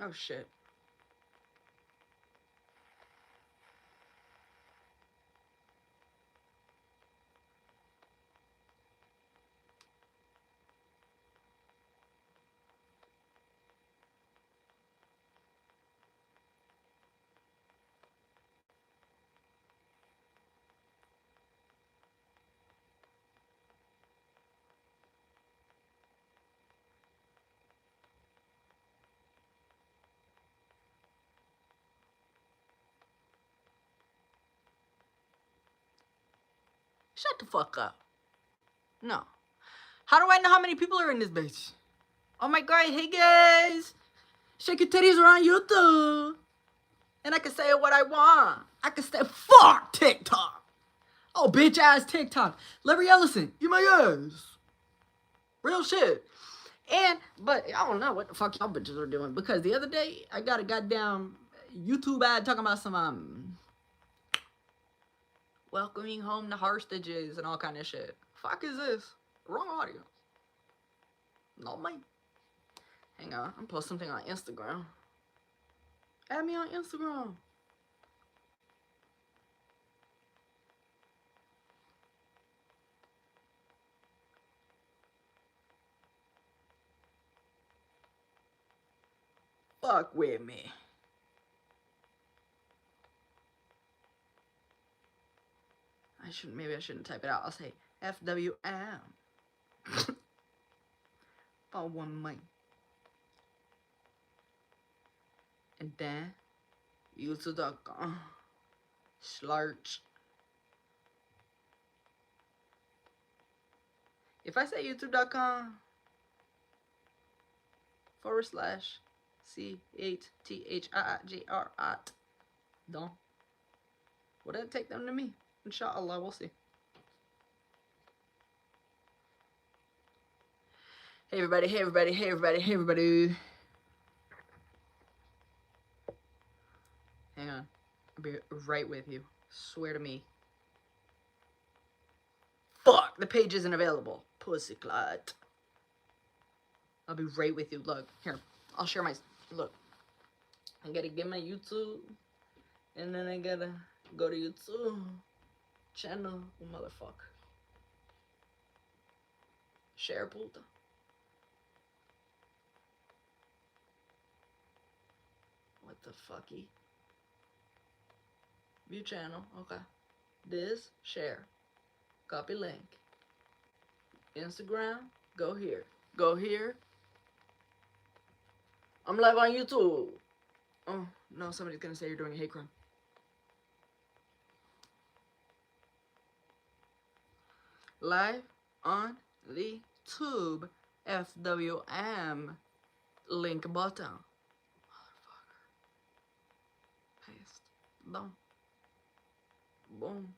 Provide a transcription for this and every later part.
Oh, shit. Shut the fuck up. No. How do I know how many people are in this bitch? Oh my god, hey guys! Shake your titties around YouTube! And I can say what I want. I can say, fuck TikTok! Oh, bitch ass TikTok. Larry Ellison, you my ass. Real shit. But I don't know what the fuck y'all bitches are doing. Because the other day, I got a goddamn YouTube ad talking about some, welcoming home the hostages and all kind of shit. Fuck is this? Wrong audio. Not me. Hang on, I'm post something on Instagram. Add me on Instagram. Fuck with me. Maybe I shouldn't type it out. I'll say FWM. For one month. And then YouTube.com /. If I say YouTube.com /CHTHIGR don't. Would that take them to me? Inshallah, we'll see. Hey everybody, hey everybody, hey everybody, hey everybody. Hang on. I'll be right with you. Swear to me. Fuck, the page isn't available. Pussy clot. I'll be right with you. Look, here. I'll share my... Look. I gotta get my YouTube. And then I gotta go to YouTube. Channel. Oh, motherfucker. Share, puta. What the fucky? View channel. Okay. This. Share. Copy link. Instagram. Go here. Go here. I'm live on YouTube. Oh, no, somebody's gonna say you're doing a hate crime. Live on the tube. FWM. Link button. Motherfucker. Paste. Boom. Boom.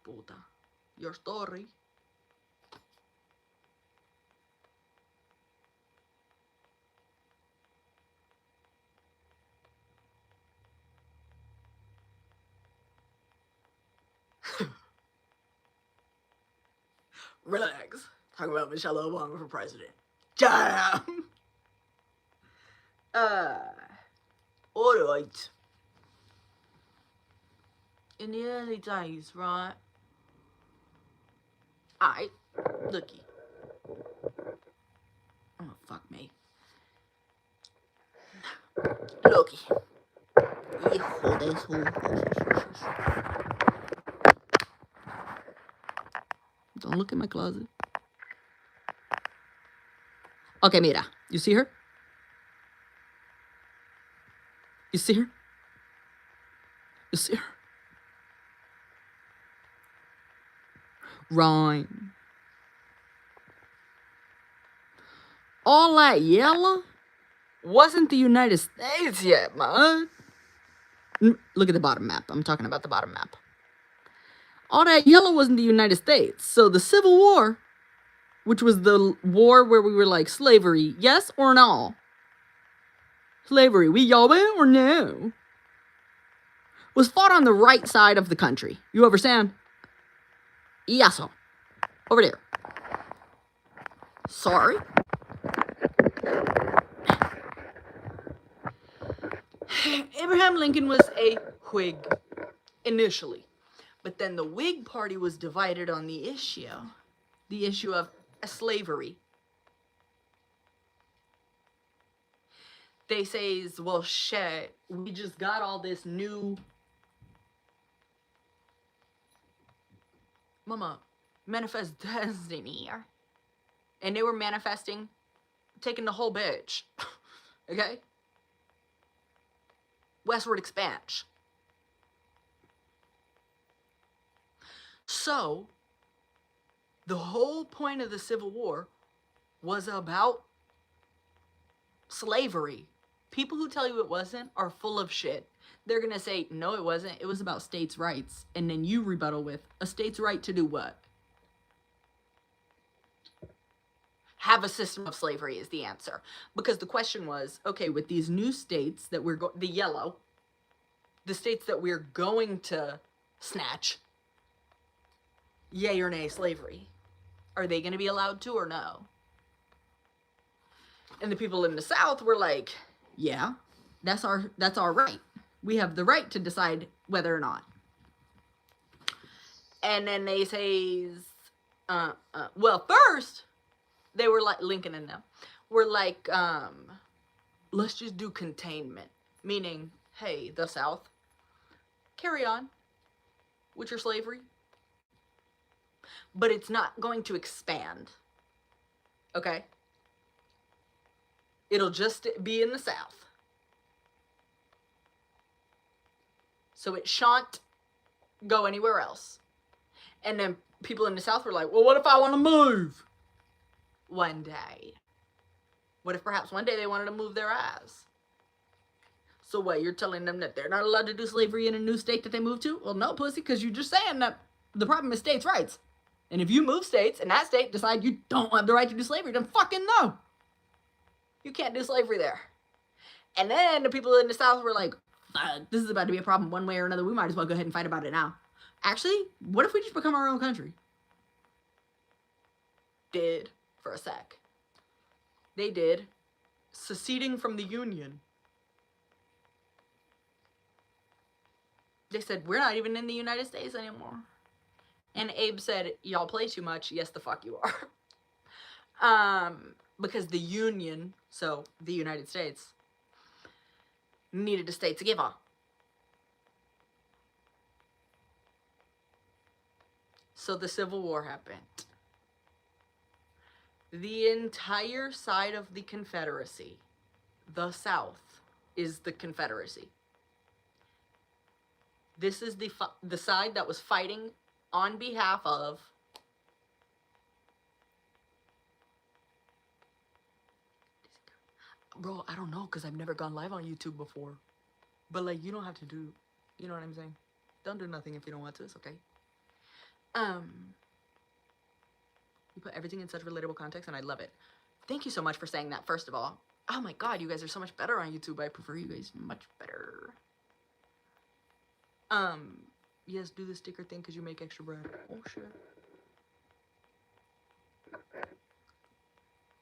Puta. Your story. Relax. Talk about Michelle Obama for president. Jam! Alright. In the early days, right? Alright. Looky. Oh, fuck me. Looky. Hijo de su... Don't look in my closet. Okay, mira. You see her? You see her? You see her? Right. All that yellow wasn't the United States yet, man. Look at the bottom map. I'm talking about the bottom map. All that yellow wasn't the United States. So the Civil War, which was the war where we were like slavery, yes or no? Slavery, we y'all or no? Was fought on the right side of the country. You understand? Yasso. Over there. Sorry. Abraham Lincoln was a Whig initially, but then the Whig Party was divided on the issue of slavery. They says, well, shit, we just got all this new manifest destiny here. And they were manifesting taking the whole bitch. Okay? Westward expansion. So, the whole point of the Civil War was about slavery. People who tell you it wasn't are full of shit. They're gonna say, no, it wasn't. It was about states' rights. And then you rebuttal with, a state's right to do what? Have a system of slavery is the answer. Because the question was, okay, with these new states that we're the yellow, the states that we're going to snatch, yay or nay slavery, are they going to be allowed to or no? And the people in the South were like, yeah, that's our right. We have the right to decide whether or not. And then they say, well, first, they were like, Lincoln and them were like, let's just do containment. Meaning, hey, the South, carry on with your slavery. But it's not going to expand. Okay? It'll just be in the South. So it shan't go anywhere else. And then people in the South were like, well, what if I want to move? One day. What if perhaps one day they wanted to move their ass? So what, you're telling them that they're not allowed to do slavery in a new state that they move to? Well, no, pussy, because you're just saying that the problem is states' rights. And if you move states and that state decide you don't have the right to do slavery, then fucking no. You can't do slavery there. And then the people in the South were like, this is about to be a problem one way or another. We might as well go ahead and fight about it now. Actually, what if we just become our own country? Did for a sec. They did. Seceding from the Union. They said, we're not even in the United States anymore. And Abe said, y'all play too much. Yes, the fuck you are. Because the Union, so the United States, needed a state together. So the Civil War happened. The entire side of the Confederacy, the South, is the Confederacy. This is the side that was fighting on behalf of bro, I don't know, because I've never gone live on YouTube before. But, like, you don't have to do, you know what I'm saying? Don't do nothing if you don't want to, it's okay. You put everything in such relatable context, and I love it. Thank you so much for saying that, first of all. Oh my god, you guys are so much better on YouTube. I prefer you guys much better. Yes, do the sticker thing because you make extra bread. Oh, shit.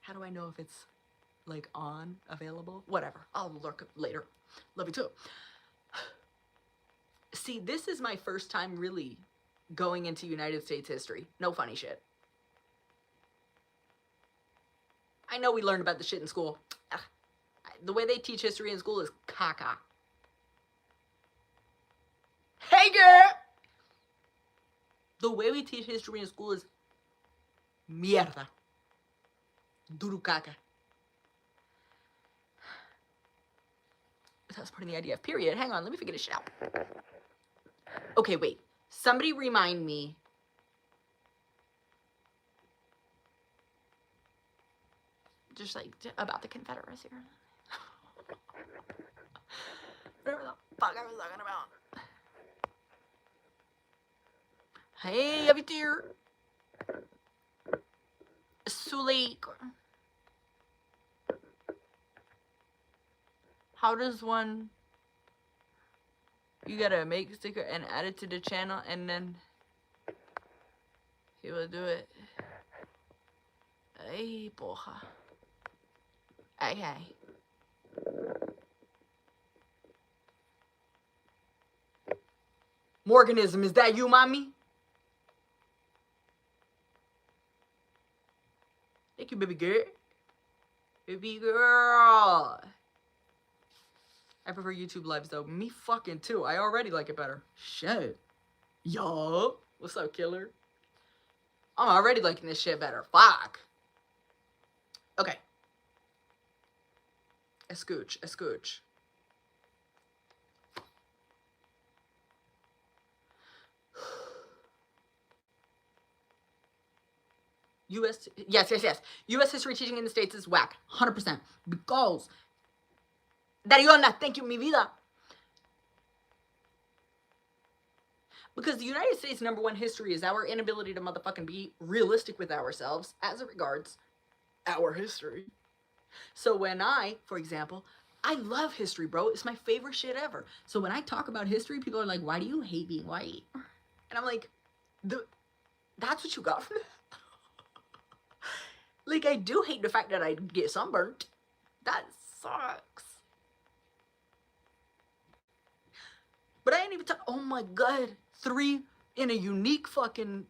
How do I know if it's, like, on, available? Whatever. I'll look later. Love you too. See, this is my first time really going into United States history. No funny shit. I know we learned about the shit in school. Ugh. The way they teach history in school is caca. Hey, girl! The way we teach history in school is mierda. Duro caca. That's putting the idea of period. Hang on, let me figure this shit out. Okay, wait. Somebody remind me. Just like about the Confederacy. Whatever the fuck I was talking about. Hey, have you dear? Sully. How does one... You gotta make a sticker and add it to the channel and then... He will do it. Ay, porra. Okay. Morganism, is that you, mommy? Thank you, baby girl. Baby girl. I prefer YouTube lives though. Me fucking too. I already like it better. Shit. Yo. What's up, killer? I'm already liking this shit better. Fuck. Okay. Escuch, escuch. U.S. Yes. U.S. history teaching in the States is whack. 100%. Because. Dariona, thank you, mi vida. Because the United States' #1 history is our inability to motherfucking be realistic with ourselves as it regards our history. So when I, for example, I love history, bro. It's my favorite shit ever. So when I talk about history, people are like, why do you hate being white? And I'm like, that's what you got from that? Like, I do hate the fact that I get sunburnt. That sucks. But I ain't even talk. Oh my god. 3 in a unique fucking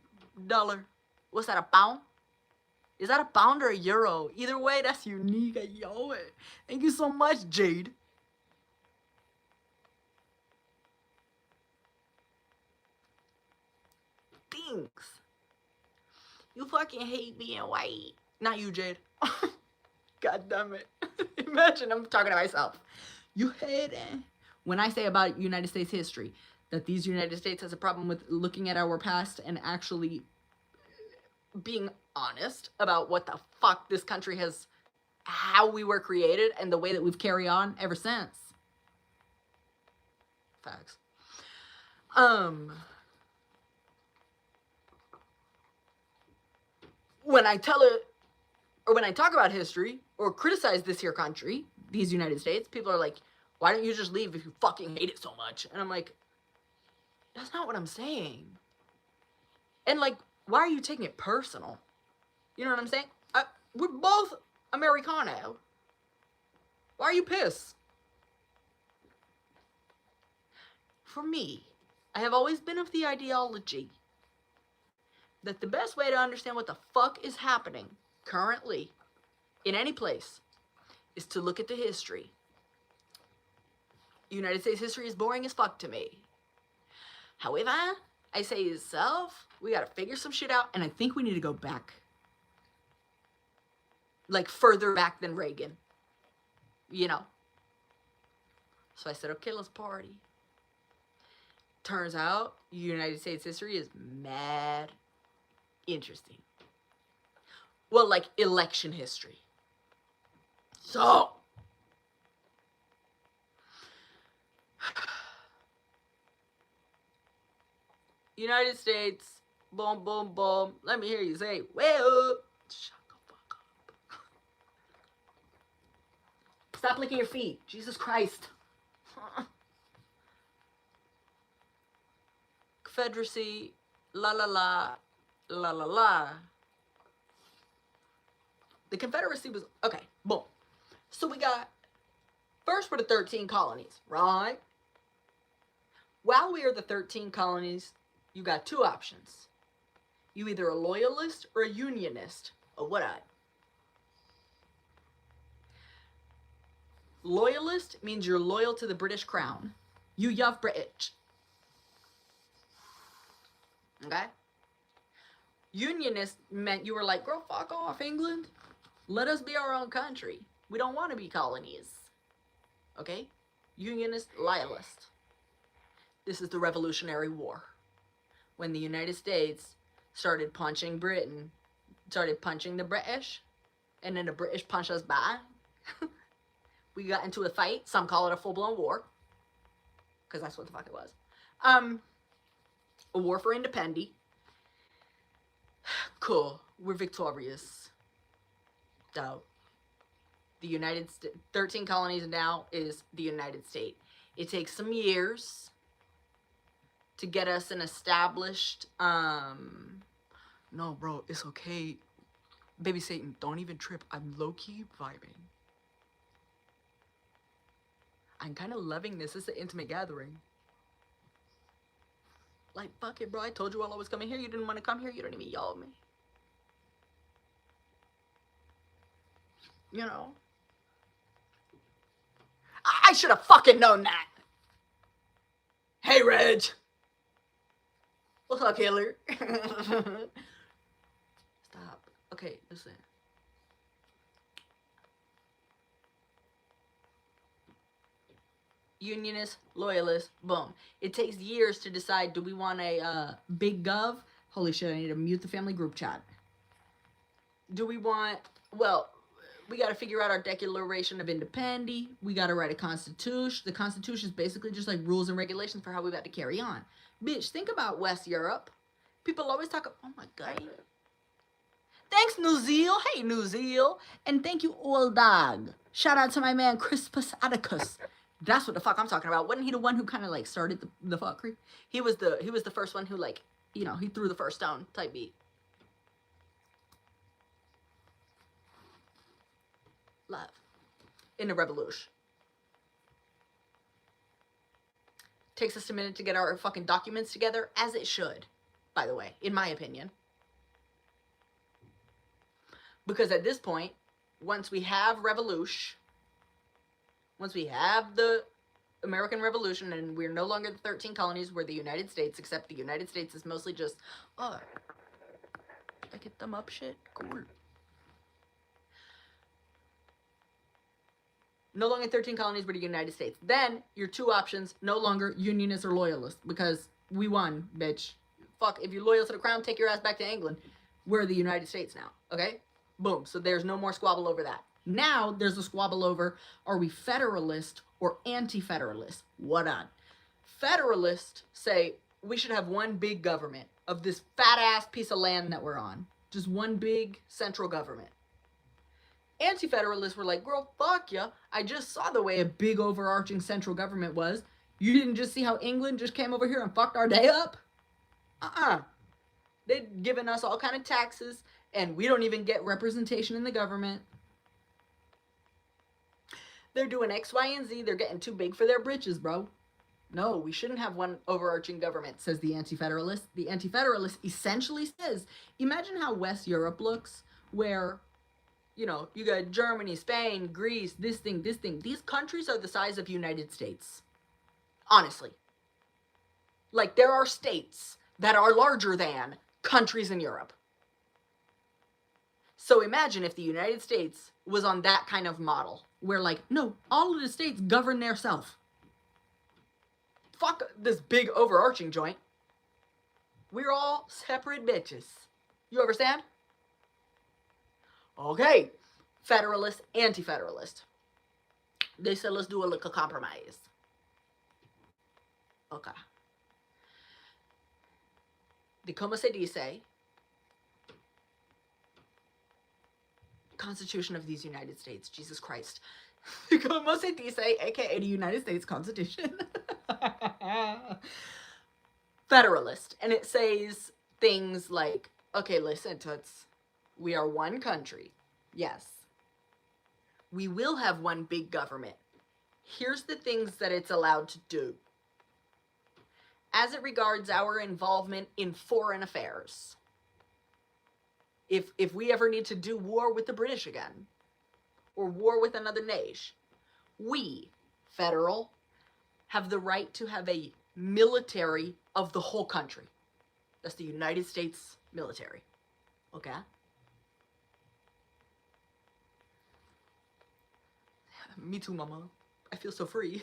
dollar. What's that, a pound? Is that a pound or a euro? Either way, that's unique. Yo, thank you so much, Jade. Thanks. You fucking hate being white. Not you, Jade. God damn it. Imagine I'm talking to myself. You hate it. When I say about United States history, that these United States has a problem with looking at our past and actually being honest about what the fuck this country has, how we were created, and the way that we've carried on ever since. Facts. When I tell it, or when I talk about history, or criticize this here country, these United States, people are like, why don't you just leave if you fucking hate it so much? And I'm like, that's not what I'm saying. And like, why are you taking it personal? You know what I'm saying? We're both Americano. Why are you pissed? For me, I have always been of the ideology that the best way to understand what the fuck is happening currently in any place is to look at the history. United States history is boring as fuck to me. However, I say to yourself, we gotta figure some shit out, and I think we need to go back. Like, further back than Reagan. You know? So I said, okay, let's party. Turns out, United States history is mad interesting. Well, like, election history. So, United States, boom, boom, boom. Let me hear you say, well, shut the fuck up. Stop licking your feet. Jesus Christ. Confederacy, la la la, la la la. The Confederacy was, okay, boom. So we got, first were the 13 colonies, right? While we are the 13 colonies, you got 2 options. You either a loyalist or a unionist. Or what I? Loyalist means you're loyal to the British crown. You love British. Okay? Unionist meant you were like, girl, fuck off, England. Let us be our own country. We don't want to be colonies. Okay? Unionist, loyalist. This is the Revolutionary War. When the United States started punching Britain, started punching the British, and then the British punched us back. We got into a fight. Some call it a full-blown war, because that's what the fuck it was. A war for independence. Cool. We're victorious. Dope. The United States, 13 colonies now is the United States. It takes some years to get us an established, no, bro, it's okay. Baby Satan, don't even trip. I'm low-key vibing. I'm kind of loving this. It's an intimate gathering. Like, fuck it, bro. I told you all I was coming here. You didn't want to come here. You don't even yell at me. You know? I should have fucking known that. Hey, Reg. What's up, killer? Stop. Okay, listen. Unionist, loyalist, boom. It takes years to decide, do we want a big gov? Holy shit, I need to mute the family group chat. Do we want, well, we got to figure out our Declaration of Independence. We got to write a constitution. The constitution is basically just like rules and regulations for how we got to carry on. Bitch, think about West Europe. People always talk, oh my God. Thanks, New Zeal. Hey, New Zeal. And thank you, Old Dog. Shout out to my man, Crispus Atticus. That's what the fuck I'm talking about. Wasn't he the one who kind of like started the fuckery? He was the first one who, like, you know, he threw the first stone type beat. Love in the revolution. Takes us a minute to get our fucking documents together, as it should, by the way, in my opinion. Because at this point, once we have revolution, once we have the American Revolution and we're no longer the 13 colonies, we're the United States, except the United States is mostly just, oh, did I get them up shit? Cool. No longer 13 colonies, we're the United States. Then, your two options, no longer Unionist or Loyalist, because we won, bitch. Fuck, if you're loyal to the crown, take your ass back to England. We're the United States now, okay? Boom, so there's no more squabble over that. Now, there's a squabble over, are we Federalist or Anti-Federalist? What on? Federalists say we should have one big government of this fat-ass piece of land that we're on. Just one big central government. Anti-Federalists were like, girl, fuck ya. I just saw the way a big overarching central government was. You didn't just see how England just came over here and fucked our day up? They'd given us all kind of taxes, and we don't even get representation in the government. They're doing X, Y, and Z. They're getting too big for their britches, bro. No, we shouldn't have one overarching government, says the Anti-Federalist. The Anti-Federalist essentially says, imagine how West Europe looks, where, you know, you got Germany, Spain, Greece, this thing. These countries are the size of United States. Honestly. Like, there are states that are larger than countries in Europe. So imagine if the United States was on that kind of model, where, like, no, all of the states govern their self. Fuck this big overarching joint. We're all separate bitches. You understand? Okay, Federalist, Anti-Federalist. They said, let's do a little compromise. Okay. The como se dice, Constitution of these United States, Jesus Christ. The como se dice, aka the United States Constitution. Federalist. And it says things like, okay, listen, toots. We are one country. Yes. We will have one big government. Here's the things that it's allowed to do. As it regards our involvement in foreign affairs. If we ever need to do war with the British again, or war with another nation, we, federal, have the right to have a military of the whole country. That's the United States military. Okay? Me too, mama. I feel so free.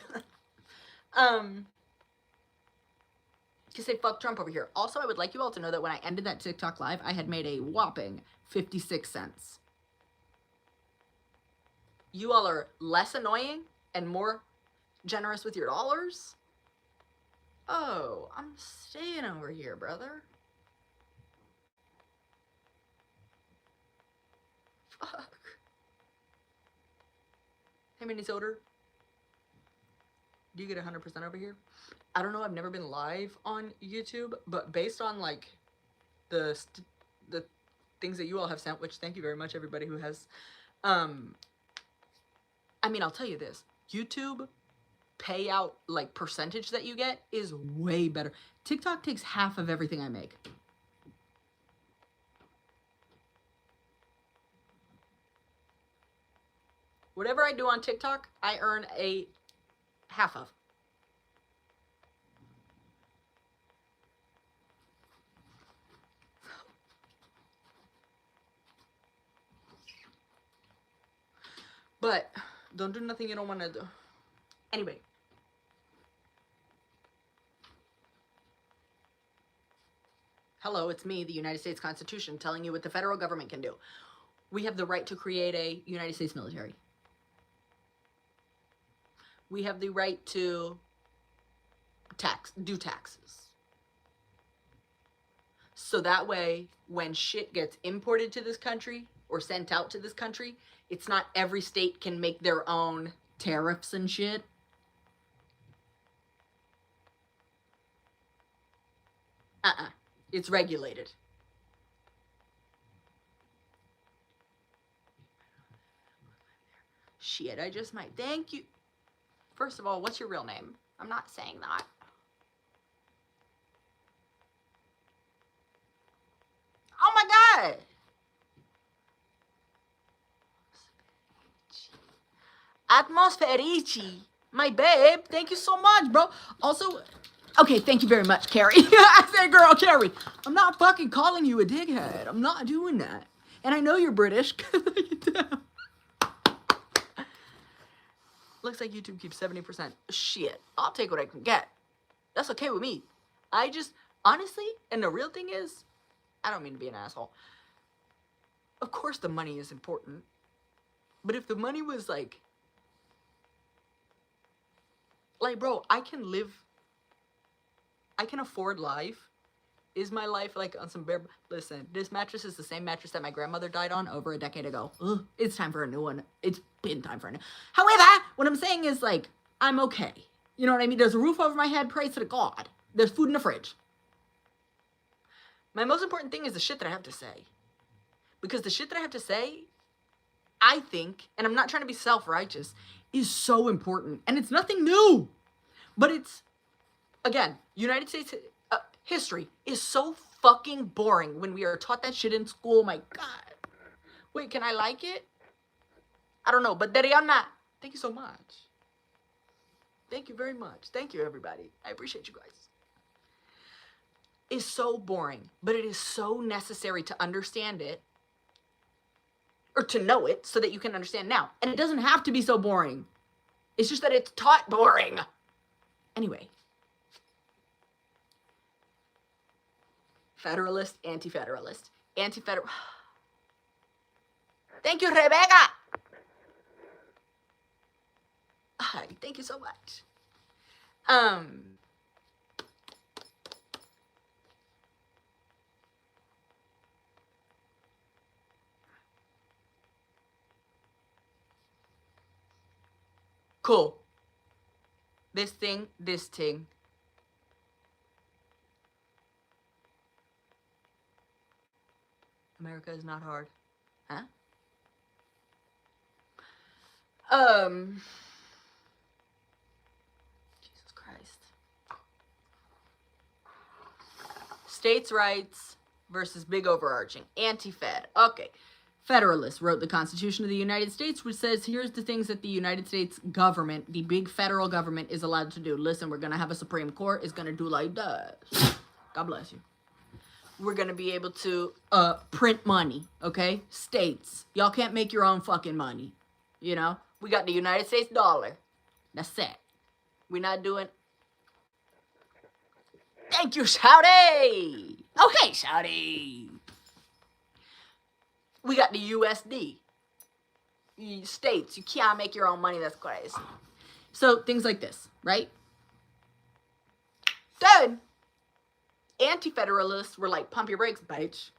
To say fuck Trump over here. Also, I would like you all to know that when I ended that TikTok live, I had made a whopping 56 cents. You all are less annoying and more generous with your dollars. Oh, I'm staying over here, brother. Fuck. Hey, Minnesota. Do you get 100% over here? I don't know, I've never been live on YouTube, but based on, like, the things that you all have sent, which thank you very much, everybody who has, I mean, I'll tell you this. YouTube payout, like, percentage that you get is way better. TikTok takes half of everything I make. Whatever I do on TikTok, I earn a half of. But don't do nothing you don't want to do. Anyway. Hello, it's me, the United States Constitution, telling you what the federal government can do. We have the right to create a United States military. We have the right to do taxes. So that way, when shit gets imported to this country or sent out to this country, it's not every state can make their own tariffs and shit. It's regulated. Shit, I just might. Thank you. First of all, what's your real name? I'm not saying that. Oh my God. Atmospherici. My babe. Thank you so much, bro. Also, okay, thank you very much, Carrie. I said, girl, Carrie. I'm not fucking calling you a dickhead. I'm not doing that. And I know you're British. Looks like YouTube keeps 70%. Shit, I'll take what I can get. That's okay with me. I just, honestly, and the real thing is, I don't mean to be an asshole. Of course the money is important. But if the money was like, bro, I can afford life. Is my life like on some bare... Listen, this mattress is the same mattress that my grandmother died on over a decade ago. Ugh, it's time for a new one. It's been time for a new... However, what I'm saying is, like, I'm okay. You know what I mean? There's a roof over my head, praise to God. There's food in the fridge. My most important thing is the shit that I have to say. Because the shit that I have to say, I think, and I'm not trying to be self-righteous, is so important. And it's nothing new. But it's, again, United States... history is so fucking boring when we are taught that shit in school. My God. Wait, can I like it? I don't know, but Dariana, thank you so much. Thank you very much. Thank you, everybody. I appreciate you guys. It's so boring, but it is so necessary to understand it, or to know it, so that you can understand now. And it doesn't have to be so boring. It's just that it's taught boring. Anyway. Federalist, anti-federalist. Anti-federal. Thank you, Rebecca. Hi, thank you so much. Cool. This thing. America is not hard. Huh? Jesus Christ. States' rights versus big overarching. Anti-Fed. Okay. Federalists wrote the Constitution of the United States, which says, here's the things that the United States government, the big federal government, is allowed to do. Listen, we're going to have a Supreme Court. It's going to do like that. God bless you. We're going to be able to print money, okay? States. Y'all can't make your own fucking money, you know? We got the United States dollar. That's it. We're not doing... Thank you, Shouty! Oh, hey, Shouty! We got the USD. States, you can't make your own money. That's crazy. So, things like this, right? Then, anti-federalists were like, pump your brakes, bitch.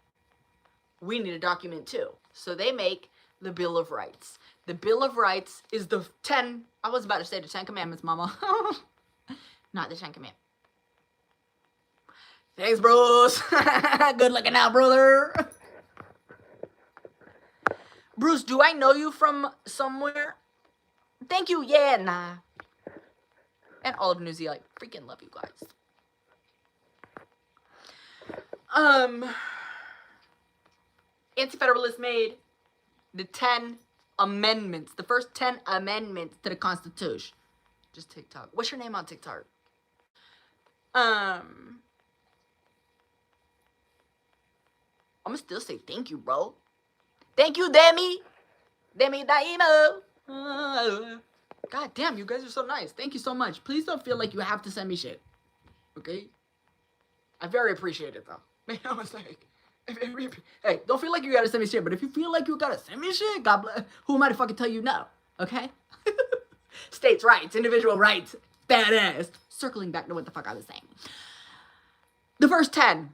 We need a document too. So they make the Bill of Rights. The Bill of Rights is the 10... I was about to say the 10 Commandments, mama. Not the 10 Commandments. Thanks, bros. Good looking out, brother. Bruce, do I know you from somewhere? Thank you. Yeah, nah. and all of New Zealand. Freaking love you guys. Anti-Federalists made the 10 amendments, the first 10 amendments to the Constitution. Just TikTok. What's your name on TikTok? I'm gonna still say thank you, bro. Thank you, Demi. Demi Daimo. God damn, you guys are so nice. Thank you so much. Please don't feel like you have to send me shit. Okay? I very appreciate it, though. Make no mistake. Hey, don't feel like you gotta send me shit, but if you feel like you gotta send me shit, God bless. Who am I to fucking tell you no? Okay? States' rights, individual rights, badass. Circling back to what the fuck I was saying. The first 10,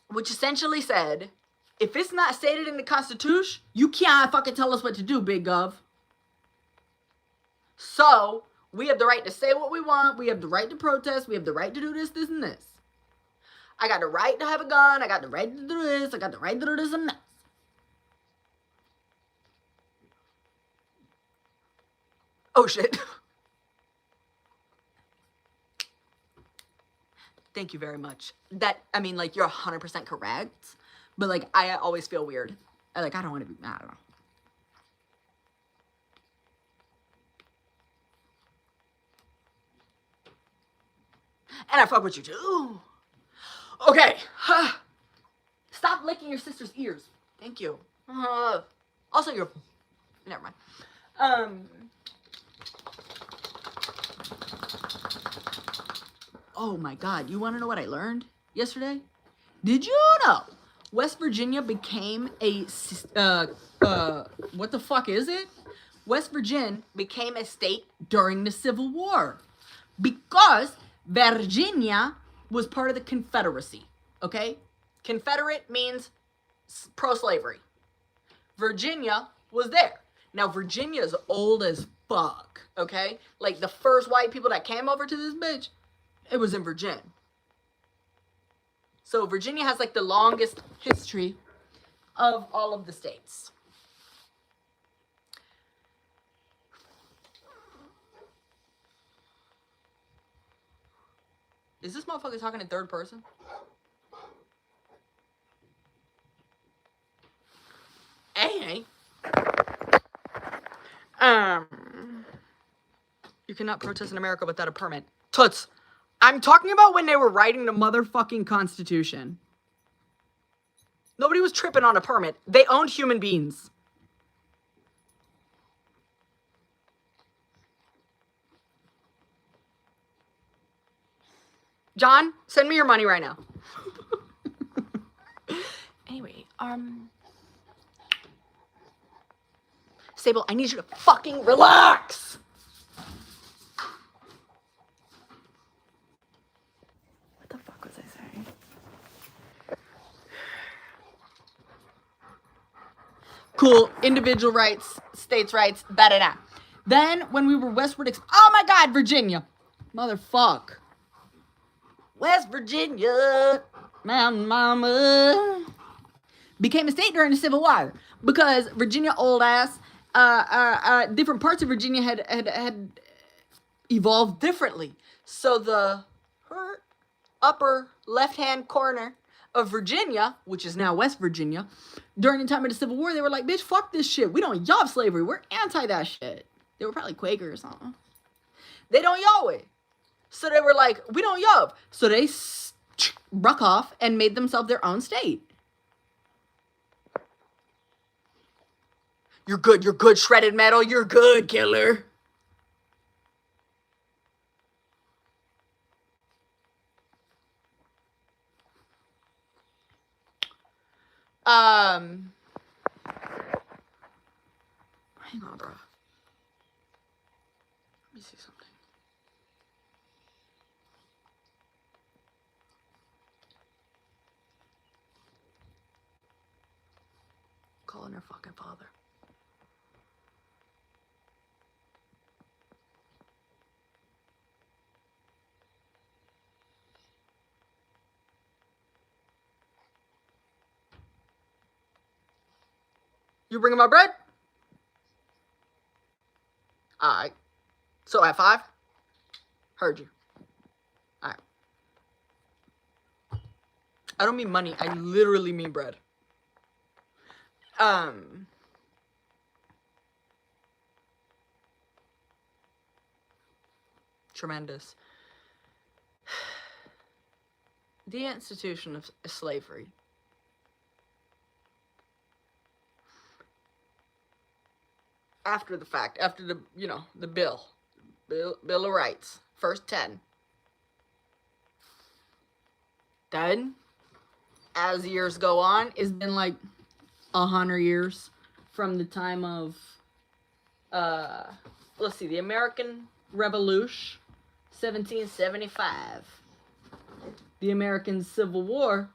which essentially said, if it's not stated in the Constitution, you can't fucking tell us what to do, big gov. So, we have the right to say what we want, we have the right to protest, we have the right to do this, this, and this. I got the right to have a gun, I got the right to do this, I got the right to do this and that. Oh shit. Thank you very much. I mean, like, you're 100% correct, but, like, I always feel weird. I don't want to be, I don't know. And I fuck with you, too. Okay. Stop licking your sister's ears. Thank you. Also, you're, never mind. Oh my God, you want to know what I learned yesterday? Did you know West Virginia became a, what the fuck is it? West Virginia became a state during the Civil War because Virginia was part of the Confederacy, okay? Confederate means pro-slavery. Virginia was there. Now, Virginia's old as fuck, okay? Like, the first white people that came over to this bitch, it was in Virginia. So Virginia has like the longest history of all of the states. Is this motherfucker talking in third person? Hey. You cannot protest in America without a permit. Toots. I'm talking about when they were writing the motherfucking Constitution. Nobody was tripping on a permit. They owned human beings. John, send me your money right now. Anyway, Sable, I need you to fucking relax. What the fuck was I saying? Cool, individual rights, states' rights, da-da-da. Then, when we were westward, oh my God, Virginia. Motherfuck. West Virginia, Mountain Mama, became a state during the Civil War because Virginia old ass, different parts of Virginia had evolved differently. So the upper left-hand corner of Virginia, which is now West Virginia, during the time of the Civil War, they were like, bitch, fuck this shit. We don't y'all slavery. We're anti that shit. They were probably Quaker or something. They don't y'all it. So they were like, we don't yup. So they ruck off and made themselves their own state. You're good, shredded metal. You're good, killer. Hang on, bro. Let me see something. Calling her fucking father. You bringing my bread? Alright. So at 5? Heard you. Alright. I don't mean money. I literally mean bread. Tremendous. The institution of slavery. After the fact, after the, the Bill of Rights, first 10. Then, as years go on, it's been like 100 years from the time of, let's see, the American Revolution, 1775. The American Civil War,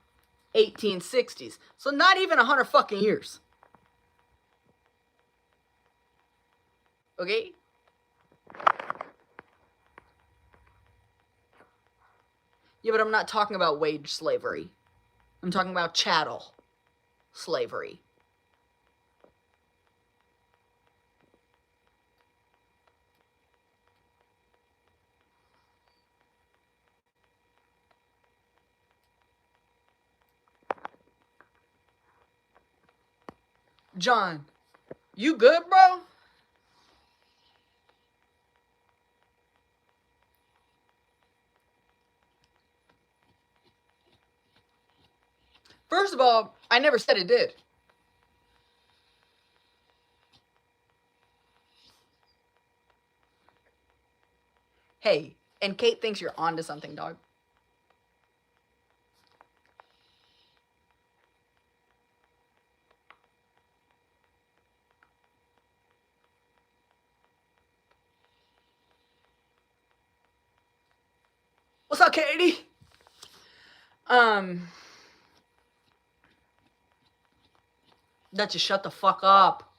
1860s. So not even 100 fucking years. Okay? Yeah, but I'm not talking about wage slavery. I'm talking about chattel slavery. John, you good, bro? First of all, I never said it did. Hey, and Kate thinks you're onto something, dog. What's up, Katie? That you shut the fuck up.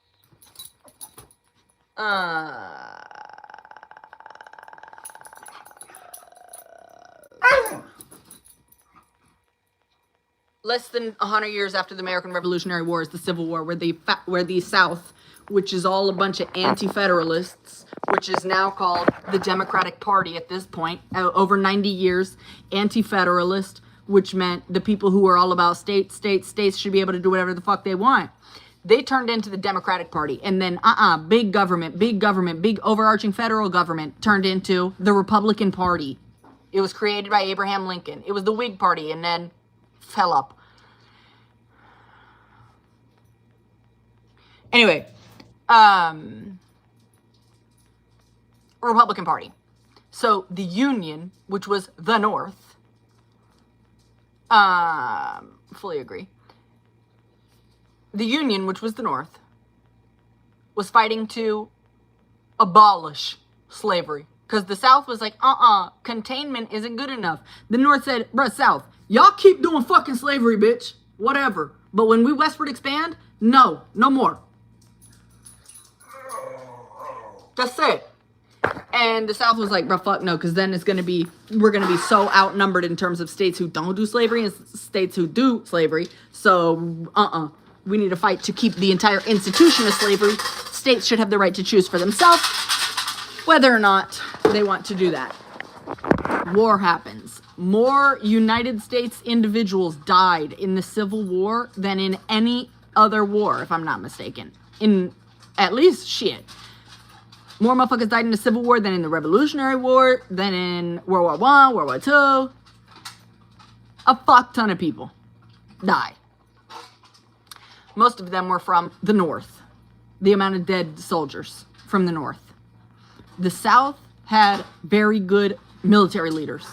Less than 100 years after the American Revolutionary War is the Civil War, where the South, which is all a bunch of anti-federalists, which is now called the Democratic Party at this point, over 90 years, anti-federalist, which meant the people who were all about states should be able to do whatever the fuck they want. They turned into the Democratic Party, and then big government, big overarching federal government turned into the Republican Party. It was created by Abraham Lincoln. It was the Whig Party, and then fell up. Anyway, Republican Party. So the Union, which was the North, fully agree. The Union, which was the North, was fighting to abolish slavery. Because the South was like, containment isn't good enough. The North said, bruh, South, y'all keep doing fucking slavery, bitch. Whatever. But when we westward expand, no more. That's it. And the South was like, bruh, fuck no, because then we're gonna be so outnumbered in terms of states who don't do slavery and states who do slavery. So, we need to fight to keep the entire institution of slavery. States should have the right to choose for themselves whether or not they want to do that. War happens. More United States individuals died in the Civil War than in any other war, if I'm not mistaken. In at least shit. More motherfuckers died in the Civil War than in the Revolutionary War, than in World War I, World War II. A fuck ton of people died. Most of them were from the North. The amount of dead soldiers from the North. The South had very good military leaders.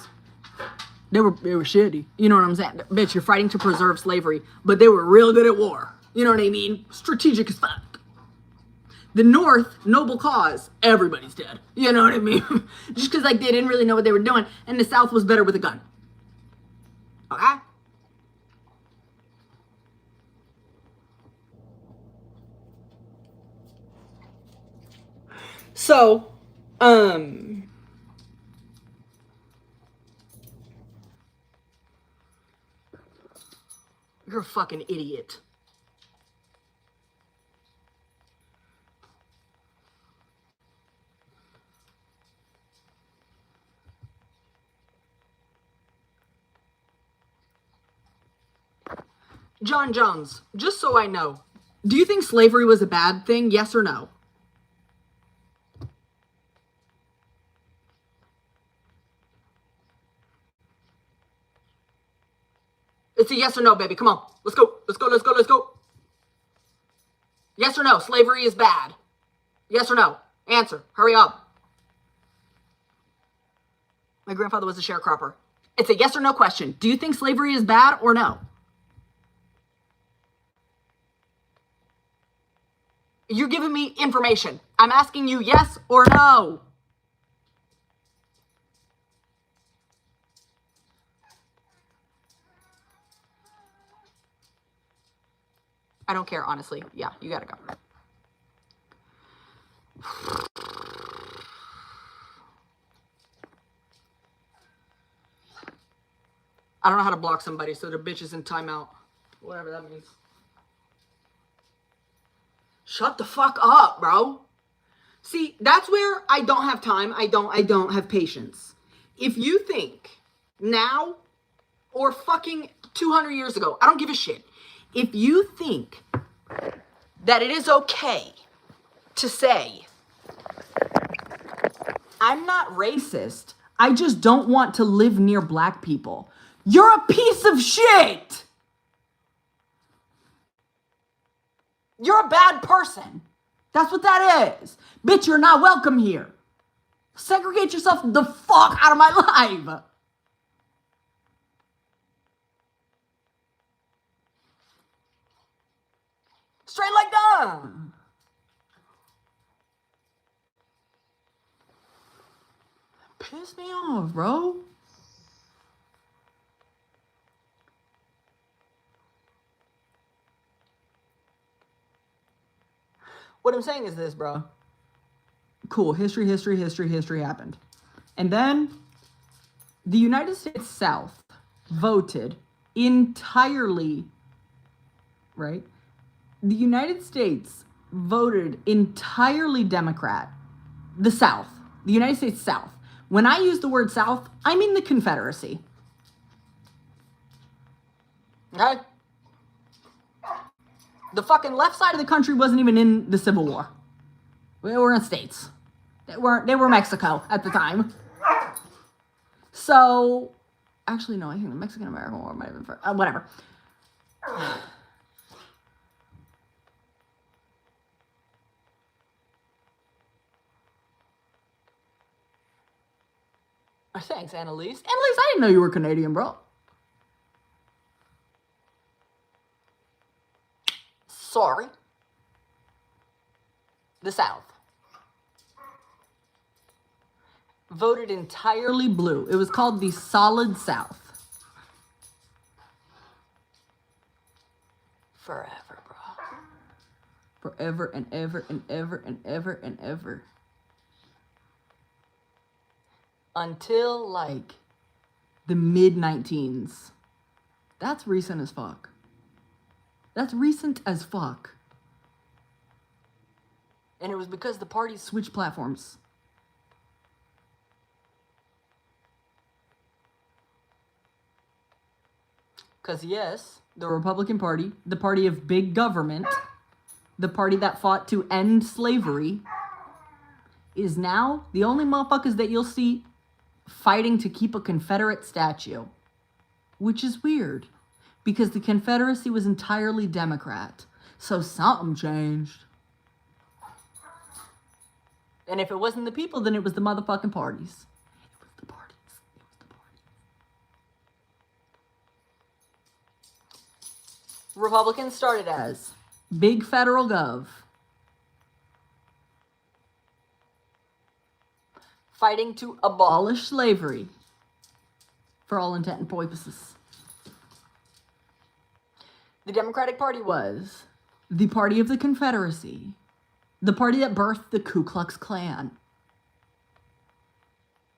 They were shitty. You know what I'm saying? Bitch, you're fighting to preserve slavery, but they were real good at war. You know what I mean? Strategic as fuck. The North, noble cause, everybody's dead. You know what I mean? Just because they didn't really know what they were doing, and the South was better with a gun. Okay? So, you're a fucking idiot. John Jones, just so I know, do you think slavery was a bad thing? Yes or no? It's a yes or no, baby. Come on. Let's go. Let's go. Let's go. Let's go. Yes or no? Slavery is bad. Yes or no? Answer. Hurry up. My grandfather was a sharecropper. It's a yes or no question. Do you think slavery is bad or no? You're giving me information. I'm asking you yes or no. I don't care, honestly. Yeah, you gotta go. I don't know how to block somebody, so the bitch is in timeout. Whatever that means. Shut the fuck up, bro. See, that's where I don't have time. I don't have patience. If you think now or fucking 200 years ago, I don't give a shit. If you think that it is okay to say, I'm not racist, I just don't want to live near black people, you're a piece of shit. You're a bad person. That's what that is. Bitch, you're not welcome here. Segregate yourself the fuck out of my life. Straight like that. Piss me off, bro. What I'm saying is this, bro. Cool, history happened. And then the United States South voted entirely, right? The United States voted entirely Democrat. The South, the United States South. When I use the word South, I mean the Confederacy. Okay? The fucking left side of the country wasn't even in the Civil War. They were in states. They were Mexico at the time. So, actually, no, I think the Mexican-American War might have been first. Whatever. Thanks, Annalise. Annalise, I didn't know you were Canadian, bro. Sorry. The South voted entirely blue. It was called the Solid South. Forever, bro. Forever and ever and ever and ever and ever. Until, like, the mid-19s. That's recent as fuck. That's recent as fuck. And it was because the parties switched platforms. Because, yes, the Republican Party, the party of big government, the party that fought to end slavery, is now the only motherfuckers that you'll see fighting to keep a Confederate statue. Which is weird, because the Confederacy was entirely Democrat. So something changed. And if it wasn't the people, then it was the motherfucking parties. It was the parties. It was the parties. Republicans started as big federal gov, fighting to abolish slavery for all intent and purposes. The Democratic Party was the party of the Confederacy, the party that birthed the Ku Klux Klan,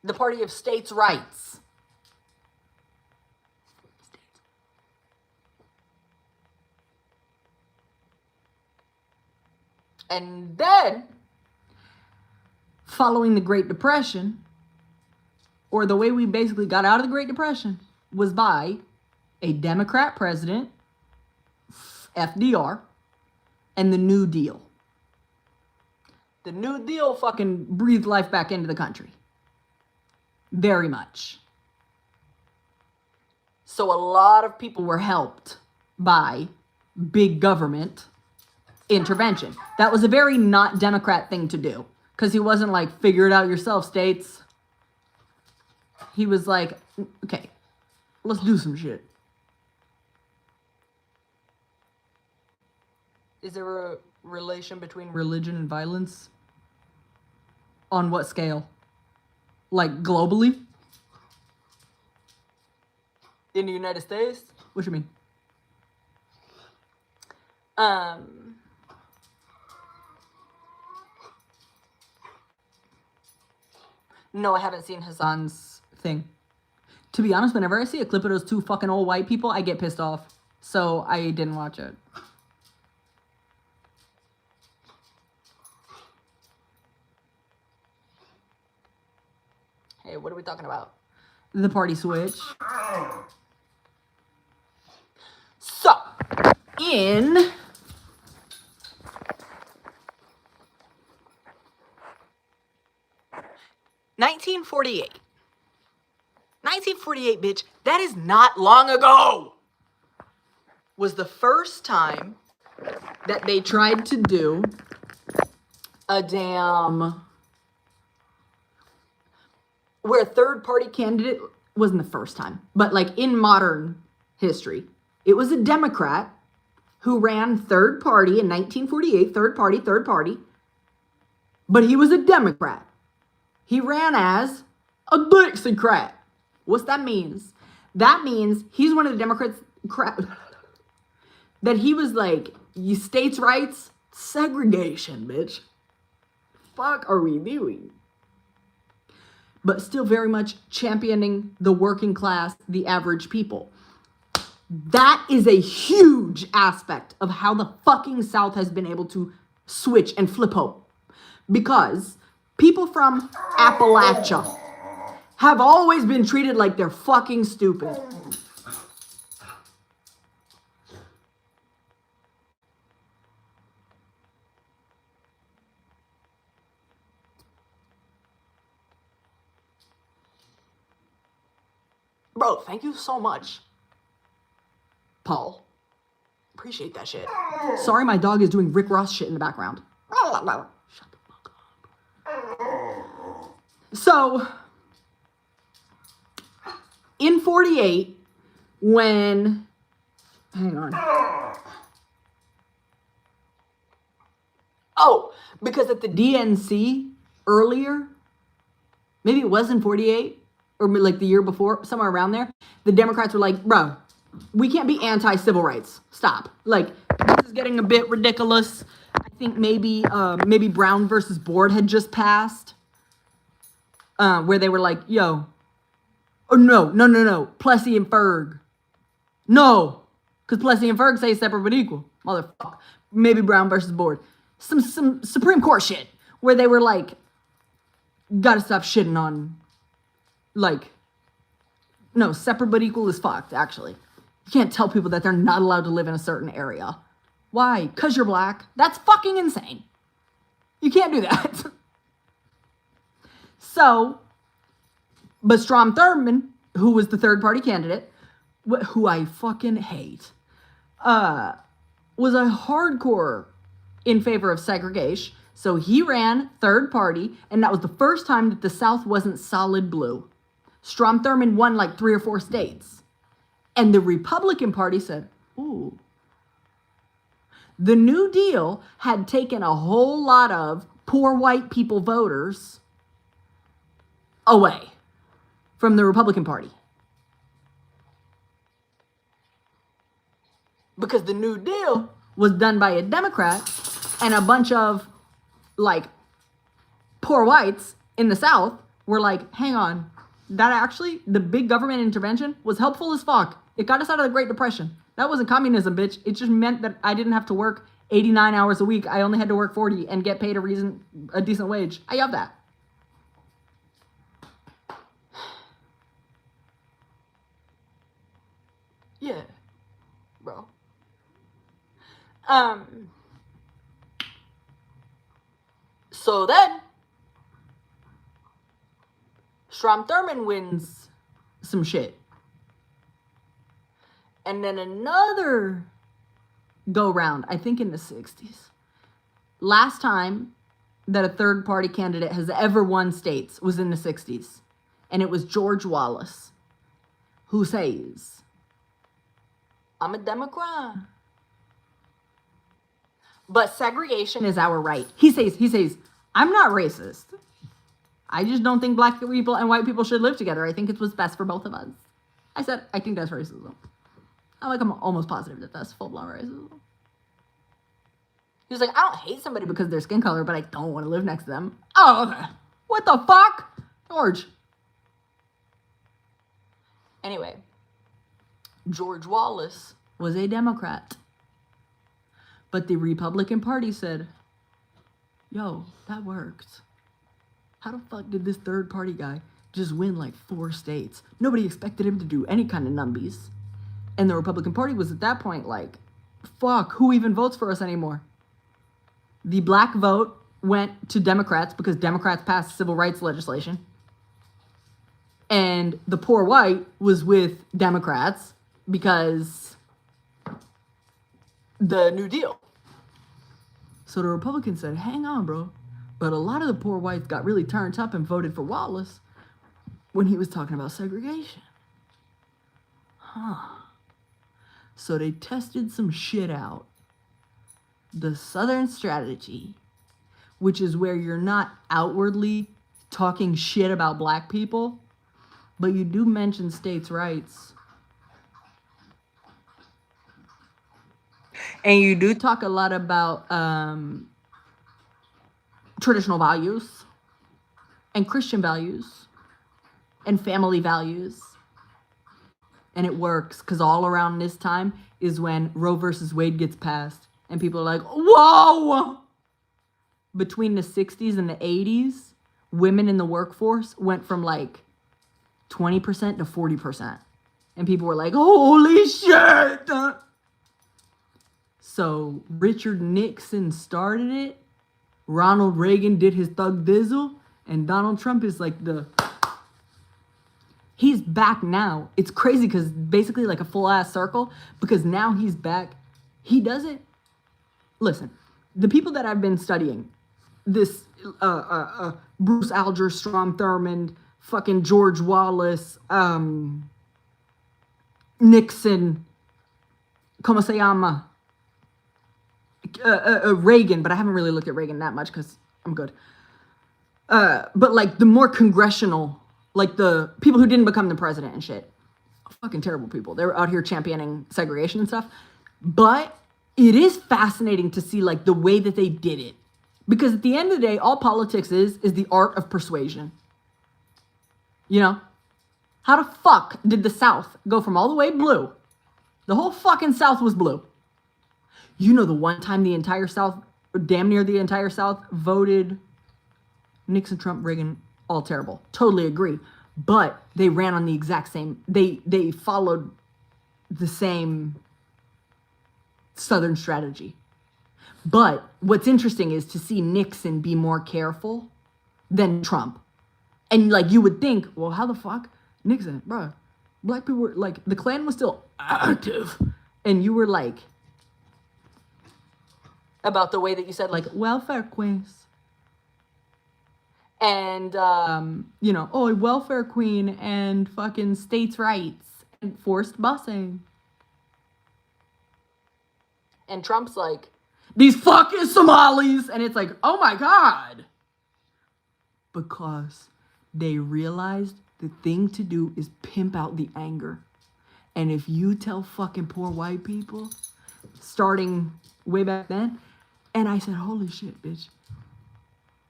the party of states' rights. And then, following the Great Depression, or the way we basically got out of the Great Depression, was by a Democrat president FDR, and the New Deal. The New Deal fucking breathed life back into the country. Very much. So a lot of people were helped by big government intervention. That was a very not Democrat thing to do. Because he wasn't like, figure it out yourself, states. He was like, okay, let's do some shit. Is there a relation between religion and violence? On what scale? Like globally? In the United States? What you mean? No, I haven't seen Hassan's thing. To be honest, whenever I see a clip of those two fucking old white people, I get pissed off. So I didn't watch it. Hey, what are we talking about? The party switch. So, in 1948. 1948, bitch, that is not long ago. Was the first time that they tried to do a damn where a third party candidate wasn't the first time, but like in modern history, it was a Democrat who ran third party in 1948, third party, but he was a Democrat. He ran as a Dixiecrat. What's that means? That means he's one of the Democrats that he was like, you states' rights, segregation, bitch. Fuck are we doing? But still very much championing the working class, the average people. That is a huge aspect of how the fucking South has been able to switch and flip hope. Because people from Appalachia have always been treated like they're fucking stupid. Bro, thank you so much, Paul. Appreciate that shit. Sorry, my dog is doing Rick Ross shit in the background. Shut the fuck up. So, in 48, when... Hang on. Oh, because at the DNC earlier, maybe it was in 48, or like the year before, somewhere around there, the Democrats were like, bro, we can't be anti-civil rights. Stop. Like, this is getting a bit ridiculous. I think maybe Brown versus Board had just passed, where they were like, yo, oh, no, Plessy and Ferg. No, because Plessy and Ferg say separate but equal. Motherfucker. Maybe Brown versus Board. Some Supreme Court shit, where they were like, gotta stop shitting on, like, no, separate but equal is fucked, actually. You can't tell people that they're not allowed to live in a certain area. Why? Because you're black? That's fucking insane. You can't do that. So, but Strom Thurmond, who was the third party candidate, who I fucking hate, was a hardcore in favor of segregation. So he ran third party, and that was the first time that the South wasn't solid blue. Strom Thurmond won like 3 or 4 states. And the Republican Party said, ooh. The New Deal had taken a whole lot of poor white people voters away from the Republican Party. Because the New Deal was done by a Democrat, and a bunch of, like, poor whites in the South were like, hang on, that actually, the big government intervention was helpful as fuck. It got us out of the Great Depression. That wasn't communism, bitch. It just meant that I didn't have to work 89 hours a week. I only had to work 40 and get paid a decent wage. I love that. Yeah, bro. So then, Strom Thurmond wins some shit. And then another go round, I think in the 60s. Last time that a third party candidate has ever won states was in the 60s. And it was George Wallace, who says, I'm a Democrat, but segregation is our right. He says, I'm not racist. I just don't think black people and white people should live together. I think it's what's best for both of us. I said, I think that's racism. I'm almost positive that that's full-blown racism. He was like, I don't hate somebody because of their skin color, but I don't want to live next to them. Oh, okay. What the fuck? George. Anyway, George Wallace was a Democrat. But the Republican Party said, yo, that worked. How the fuck did this third party guy just win like 4 states? Nobody expected him to do any kind of numbies. And the Republican Party was at that point like, fuck, who even votes for us anymore? The black vote went to Democrats because Democrats passed civil rights legislation. And the poor white was with Democrats because the New Deal. So the Republicans said, hang on, bro. But a lot of the poor whites got really turned up and voted for Wallace when he was talking about segregation. So they tested some shit out. The Southern strategy, which is where you're not outwardly talking shit about black people, but you do mention states' rights. And you do talk a lot about traditional values and Christian values and family values. And it works because all around this time is when Roe versus Wade gets passed. And people are like, whoa! Between the 60s and the 80s, women in the workforce went from like 20% to 40%. And people were like, holy shit! So Richard Nixon started it. Ronald Reagan did his thug dizzle. And Donald Trump is like he's back now. It's crazy because basically like a full ass circle, because now he's back. He doesn't, listen, the people that I've been studying, this Bruce Alger, Strom Thurmond, fucking George Wallace, Nixon, como se llama? Reagan, but I haven't really looked at Reagan that much because I'm good. But like the more congressional, like the people who didn't become the president and shit, fucking terrible people. They were out here championing segregation and stuff. But it is fascinating to see like the way that they did it. Because at the end of the day, all politics is the art of persuasion. You know? How the fuck did the South go from all the way blue? The whole fucking South was blue. You know the one time the entire South, or damn near the entire South, voted Nixon, Trump, Reagan, all terrible. Totally agree. But they ran on the exact same, they followed the same Southern strategy. But what's interesting is to see Nixon be more careful than Trump. And like you would think, well, how the fuck? Nixon, bro, black people were like, the Klan was still active. And you were like, about the way that you said like welfare queens. And, you know, oh, a welfare queen and fucking states' rights and forced busing. And Trump's like, these fucking Somalis. And it's like, oh my God. Because they realized the thing to do is pimp out the anger. And if you tell fucking poor white people, starting way back then, and I said, holy shit, bitch.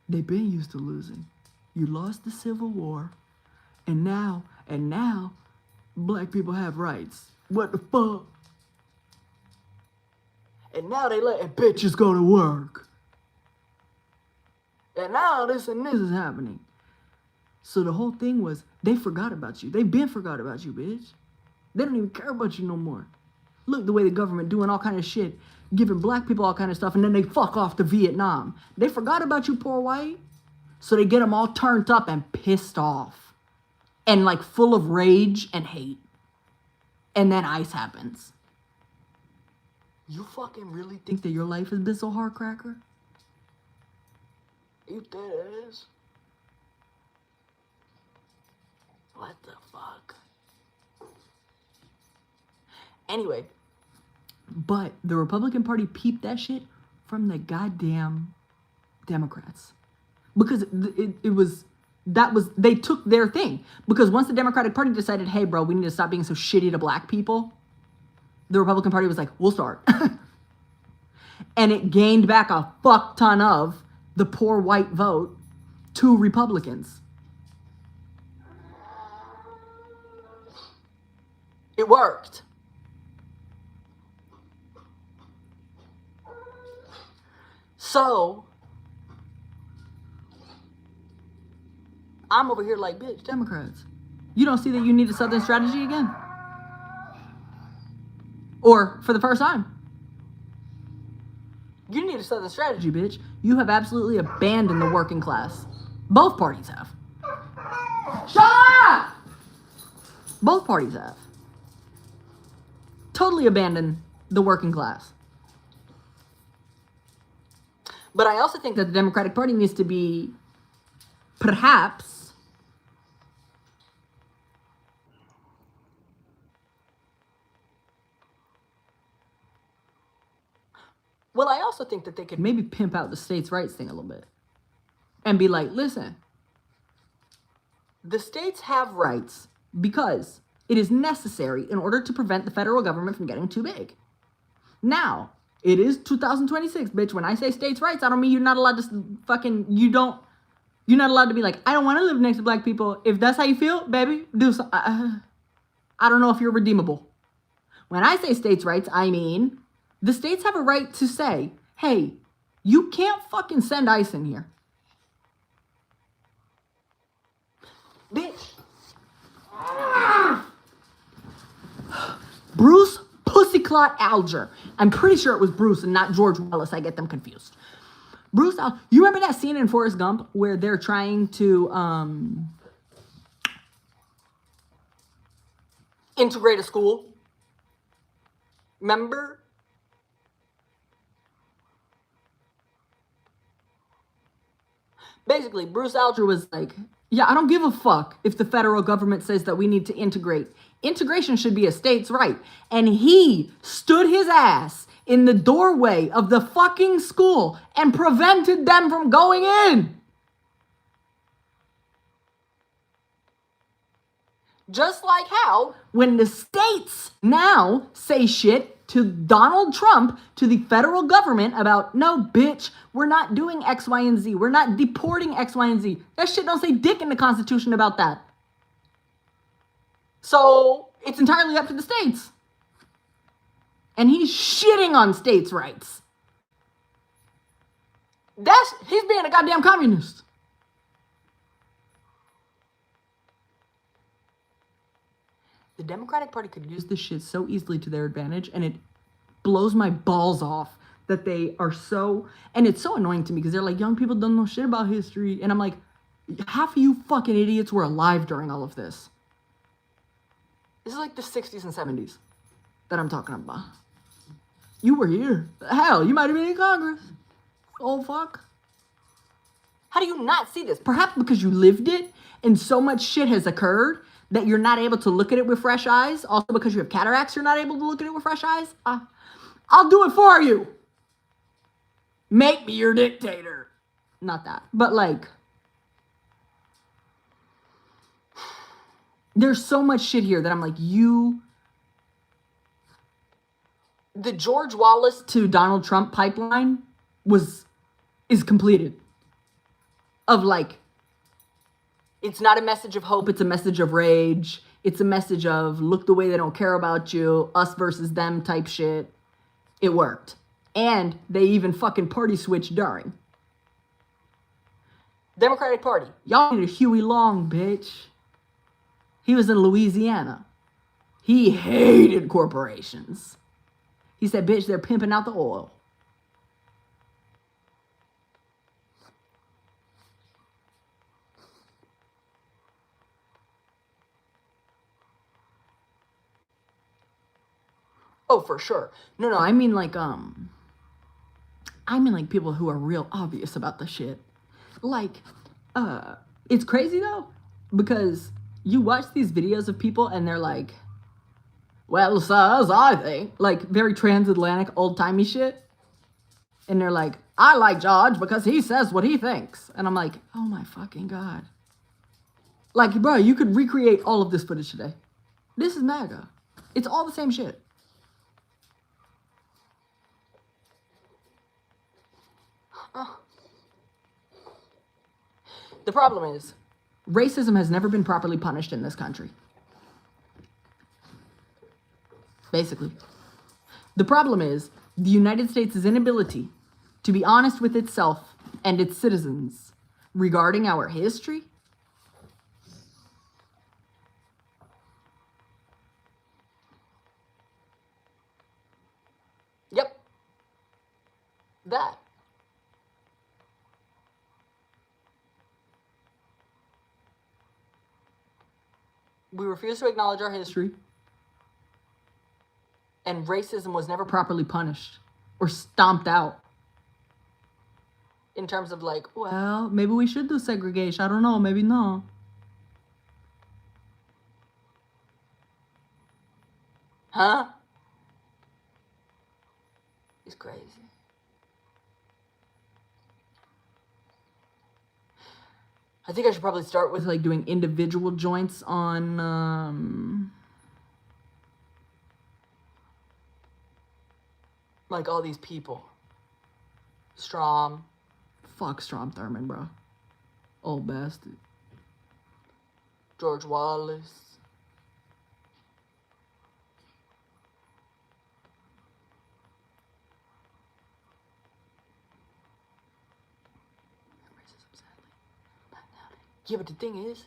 They've been used to losing. You lost the Civil War. And now, black people have rights. What the fuck? And now they letting bitches go to work. And now this and this is happening. So the whole thing was, they forgot about you. They've been forgot about you, bitch. They don't even care about you no more. Look, the way the government doing all kind of shit. giving black people all kind of stuff, and then they fuck off to Vietnam. They forgot about you, poor white. So they get them all turned up and pissed off. And like full of rage and hate. And then ICE happens. You fucking really think that your life has been so hard, Cracker? You dead ass. What the fuck? Anyway, but the Republican Party peeped that shit from the goddamn Democrats. Because they took their thing. Because once the Democratic Party decided, hey bro, we need to stop being so shitty to black people, the Republican Party was like, we'll start. And it gained back a fuck ton of the poor white vote to Republicans. It worked. So, I'm over here like, bitch, Democrats, you don't see that you need a Southern strategy again? Or, for the first time, you need a Southern strategy, bitch. You have absolutely abandoned the working class. Both parties have. Shut up! Both parties have. Totally abandoned the working class. But I also think that the Democratic Party needs to be, perhaps, well, I also think that they could maybe pimp out the states' rights thing a little bit. And be like, listen, the states have rights because it is necessary in order to prevent the federal government from getting too big. Now, it is 2026, bitch. When I say states' rights, I don't mean you're not allowed to you're not allowed to be like, I don't want to live next to black people. If that's how you feel, baby, do so. I don't know if you're redeemable. When I say states' rights, I mean the states have a right to say, hey, you can't fucking send ICE in here. Bitch. Bruce Pussyclot Alger. I'm pretty sure it was Bruce and not George Wallace. I get them confused. Bruce Alger. You remember that scene in Forrest Gump where they're trying to integrate a school? Remember? Basically, Bruce Alger was like, yeah, I don't give a fuck if the federal government says that we need to integrate. Integration should be a state's right. And he stood his ass in the doorway of the fucking school and prevented them from going in. Just like how, when the states now say shit to Donald Trump, to the federal government about, no, bitch, we're not doing X, Y, and Z. We're not deporting X, Y, and Z. That shit don't say dick in the Constitution about that. So, it's entirely up to the states. And he's shitting on states' rights. He's being a goddamn communist. The Democratic Party could use this shit so easily to their advantage, and it blows my balls off that they are so, and it's so annoying to me because they're like, young people don't know shit about history, and I'm like, half of you fucking idiots were alive during all of this. This is like the 60s and 70s that I'm talking about. You were here. Hell, you might have been in Congress. Oh, fuck. How do you not see this? Perhaps because you lived it, and so much shit has occurred that you're not able to look at it with fresh eyes. Also because you have cataracts, you're not able to look at it with fresh eyes. I'll do it for you. Make me your dictator. Not that. But like, there's so much shit here that I'm like, the George Wallace to Donald Trump pipeline is completed. Of like, it's not a message of hope, it's a message of rage. It's a message of, look the way they don't care about you, us versus them type shit. It worked. And they even fucking party switched during. Democratic Party. Y'all need a Huey Long, bitch. He was in Louisiana. He hated corporations. He said, bitch, they're pimping out the oil. Oh, for sure. No, I mean like people who are real obvious about the shit. Like, it's crazy though, because you watch these videos of people and they're like, well, sirs, I think, like very transatlantic, old-timey shit. And they're like, I like George because he says what he thinks. And I'm like, oh my fucking God. Like, bro, you could recreate all of this footage today. This is MAGA. It's all the same shit. The problem is, racism has never been properly punished in this country. Basically. The problem is the United States' inability to be honest with itself and its citizens regarding our history. Yep. That. We refuse to acknowledge our history. And racism was never properly punished or stomped out. In terms of like, well, maybe we should do segregation. I don't know, maybe no. Huh? It's crazy. I think I should probably start with like doing individual joints on like all these people. Strom. Fuck Strom Thurmond, bro. Old bastard. George Wallace. Yeah, but the thing is,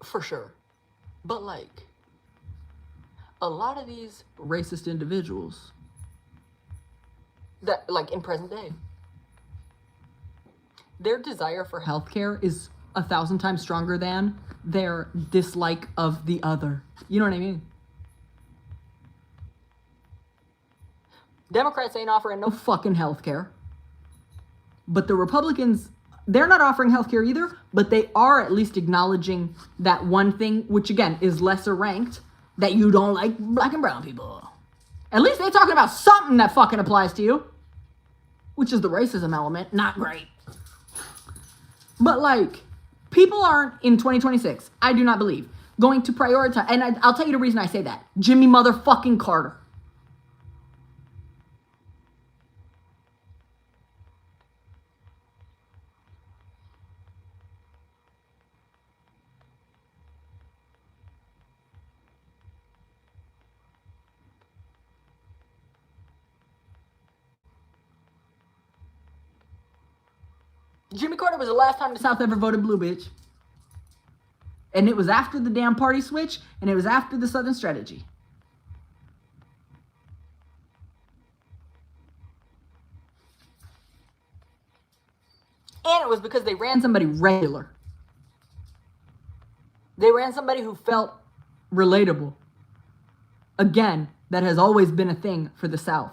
for sure, but like, a lot of these racist individuals that, like, in present day, their desire for healthcare is 1,000 times stronger than their dislike of the other. You know what I mean? Democrats ain't offering no fucking healthcare. But the Republicans, they're not offering healthcare either, but they are at least acknowledging that one thing, which again is lesser ranked, that you don't like black and brown people. At least they're talking about something that fucking applies to you, which is the racism element. Not great. But like, people aren't in 2026, I do not believe, going to prioritize, and I'll tell you the reason I say that. Jimmy motherfucking Carter. Jimmy Carter was the last time the South ever voted blue, bitch. And it was after the damn party switch, and it was after the Southern strategy. And it was because they ran somebody regular. They ran somebody who felt relatable. Again, that has always been a thing for the South.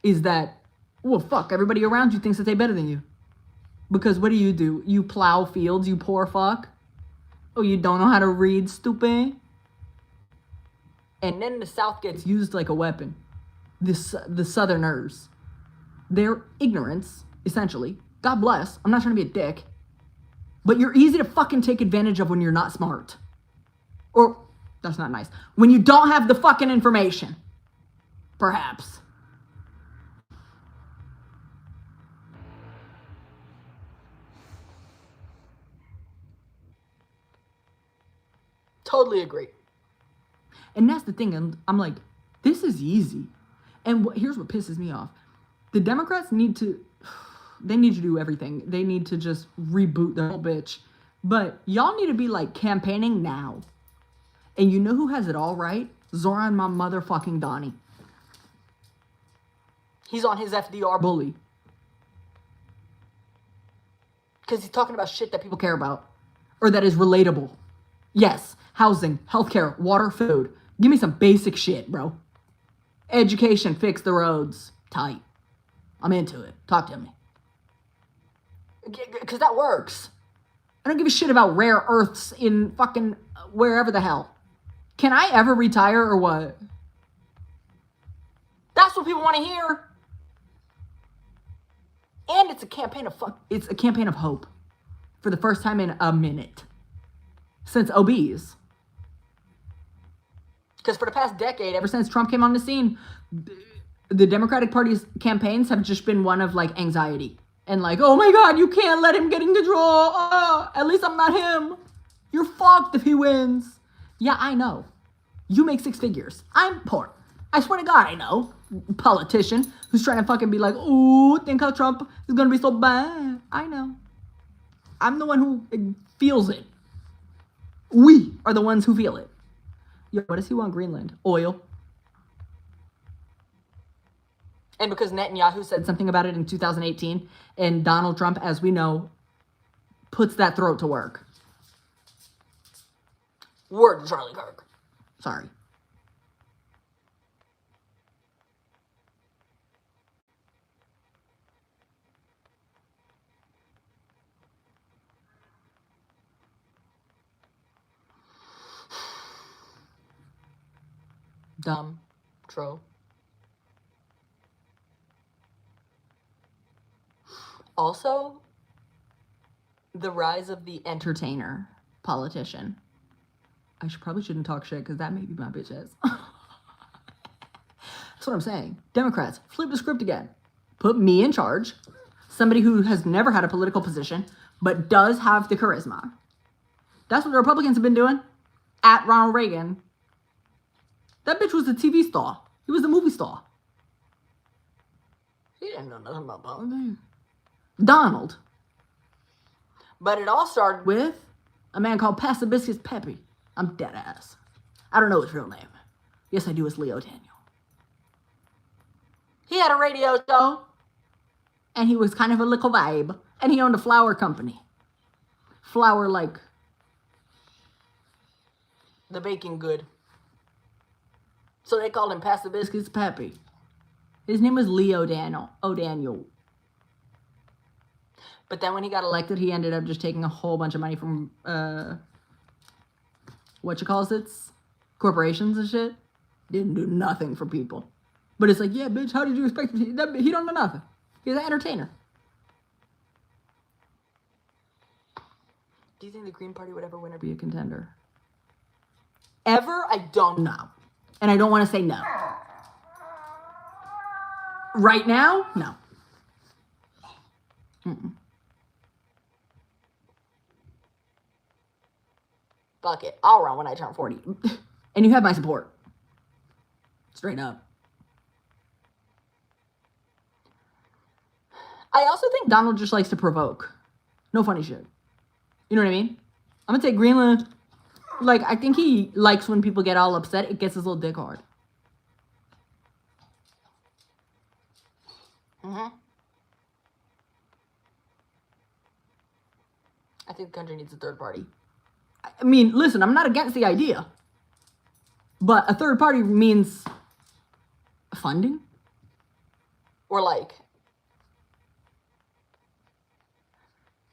Is that, well, fuck, everybody around you thinks that they're better than you. Because what do? You plow fields, you poor fuck? Oh, you don't know how to read, stupid? And then the South gets used like a weapon. The Southerners. Their ignorance, essentially. God bless. I'm not trying to be a dick. But you're easy to fucking take advantage of when you're not smart. Or, that's not nice. When you don't have the fucking information. Perhaps. Totally agree. And that's the thing. I'm like, this is easy. And here's what pisses me off. The Democrats need to do everything. They need to just reboot the whole bitch. But y'all need to be like campaigning now. And you know who has it all right? Zoran my motherfucking Donnie. He's on his FDR bully. Because he's talking about shit that people care about. Or that is relatable. Yes, housing, healthcare, water, food. Give me some basic shit, bro. Education, fix the roads. Tight. I'm into it. Talk to me. Because that works. I don't give a shit about rare earths in fucking wherever the hell. Can I ever retire or what? That's what people want to hear. And it's a campaign of hope. For the first time in a minute. Since OBs. Because for the past decade, ever since Trump came on the scene, the Democratic Party's campaigns have just been one of like anxiety. And like, oh my God, you can't let him get in control. At least I'm not him. You're fucked if he wins. Yeah, I know. You make 6 figures. I'm poor. I swear to God, I know. Politician who's trying to fucking be like, ooh, think how Trump is going to be so bad. I know. I'm the one who feels it. We are the ones who feel it. Yo, what does he want Greenland? Oil. And because Netanyahu said something about it in 2018, and Donald Trump, as we know, puts that throat to work. Word to Charlie Kirk. Sorry. Dumb. True. Also, the rise of the entertainer politician. I probably shouldn't talk shit because that may be my bitch ass. That's what I'm saying. Democrats, flip the script again. Put me in charge. Somebody who has never had a political position, but does have the charisma. That's what the Republicans have been doing. At Ronald Reagan. That bitch was a TV star. He was a movie star. He didn't know nothing about politics. Donald. But it all started with a man called Passabiscus Pepe. I'm dead ass. I don't know his real name. Yes, I do. It's Leo Daniel. He had a radio show. And he was kind of a little vibe. And he owned a flour company. Flour like the baking good. So they called him Passabiscus Pepe. His name was Leo Daniel. But then when he got elected, he ended up just taking a whole bunch of money from, corporations and shit. Didn't do nothing for people. But it's like, yeah, bitch, how did you expect him? He don't know nothing. He's an entertainer. Do you think the Green Party would ever win or be a contender? Ever? I don't know. And I don't want to say no. Right now? No. Mm-mm. Fuck it. I'll run when I turn 40. And you have my support. Straight up. I also think Donald just likes to provoke. No funny shit. You know what I mean? I'm gonna take Greenland. Like, I think he likes when people get all upset. It gets his little dick hard. I think the country needs a third party. I mean, listen, I'm not against the idea. But a third party means funding? Or like,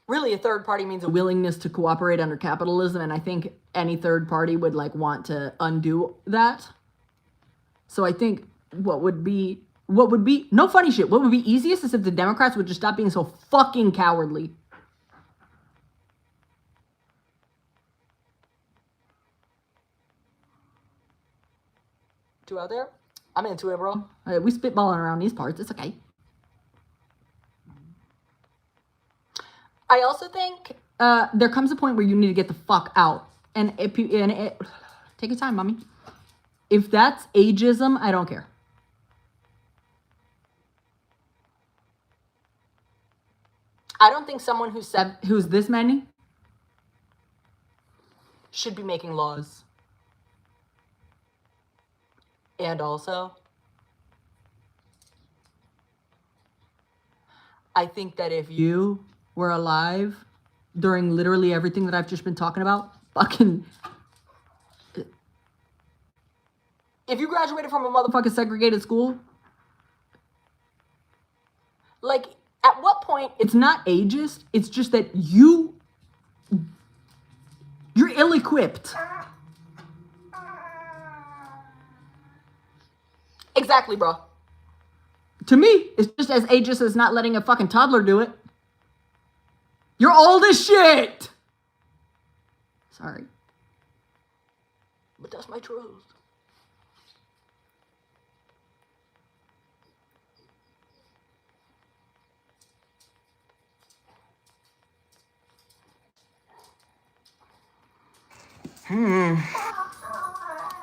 really a third party means a willingness to cooperate under capitalism, and I think any third party would like want to undo that. So I think what would be, no funny shit, what would be easiest is if the Democrats would just stop being so fucking cowardly. Two out there? I'm into it, bro. We spitballing around these parts. It's okay. I also think there comes a point where you need to get the fuck out. And take your time, mommy. If that's ageism, I don't care. I don't think someone who's this many should be making laws. And also, I think that if you were alive during literally everything that I've just been talking about, fucking... If you graduated from a motherfucking segregated school, like, at what point, it's not ageist, it's just that you're ill-equipped. Exactly, bro. To me, it's just as ageist as not letting a fucking toddler do it. You're old as shit! Sorry. But that's my truth.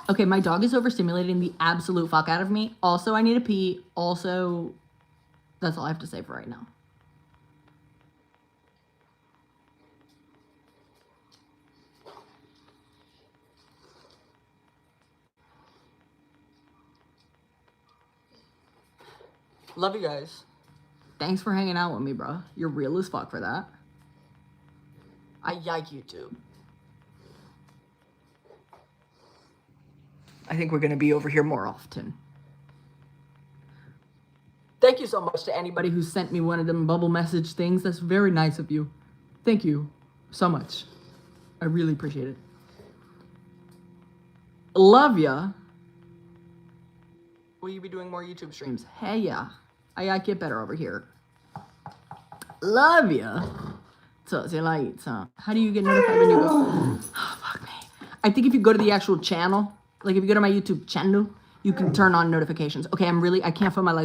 Okay, my dog is overstimulating the absolute fuck out of me. Also, I need to pee. Also, that's all I have to say for right now. Love you guys. Thanks for hanging out with me, bro. You're real as fuck for that. I yike YouTube. I think we're gonna be over here more often. Thank you so much to anybody who sent me one of them bubble message things. That's very nice of you. Thank you so much. I really appreciate it. Love ya. Will you be doing more YouTube streams? Hey, yeah. I get better over here. Love ya. Talk to you later. How do you get notified when you go? Oh, fuck me. I think if you go to the actual channel, like if you go to my YouTube channel, you can turn on notifications. Okay, I can't feel my legs.